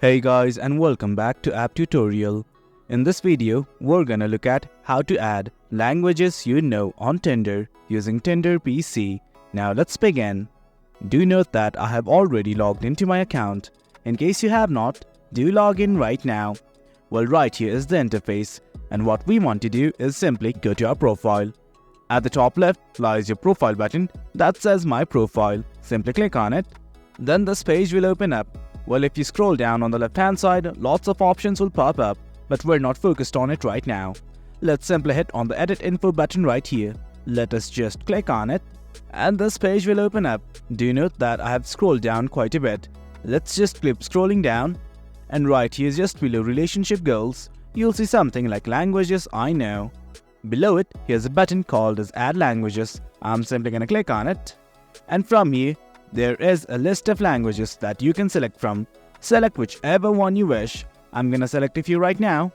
Hey guys, and welcome back to App Tutorial. In this video, we're gonna look at how to add languages you know on Tinder using Tinder PC. Now let's begin. Do note that I have already logged into my account. In case you have not, do log in right now. Well, right here is the interface, and what we want to do is simply go to our profile. At the top left lies your profile button that says My Profile. Simply click on it. Then this page will open up. Well, if you scroll down on the left hand side, lots of options will pop up, but we're not focused on it right now. Let's simply hit on the Edit Info button right here. Let us just click on it, and this page will open up. Do note that I have scrolled down quite a bit. Let's just keep scrolling down, and right here just below Relationship Goals, you'll see something like Languages I Know. Below it, here's a button called as Add Languages. I'm simply gonna click on it, and from here, there is a list of languages that you can select from. Select whichever one you wish. I'm gonna select a few right now.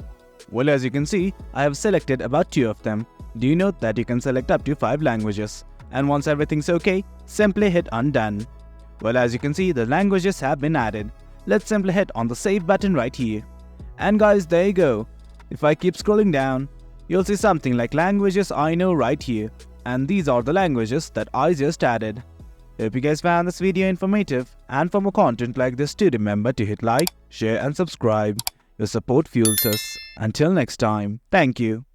Well, as you can see, I have selected about 2 of them. Do note that you can select up to 5 languages. And once everything's okay, simply hit Undone. Well, as you can see, the languages have been added. Let's simply hit on the Save button right here. And guys, there you go. If I keep scrolling down, you'll see something like Languages I Know right here. And these are the languages that I just added. Hope you guys found this video informative, and for more content like this, do remember to hit like, share and subscribe. Your support fuels us. Until next time, thank you.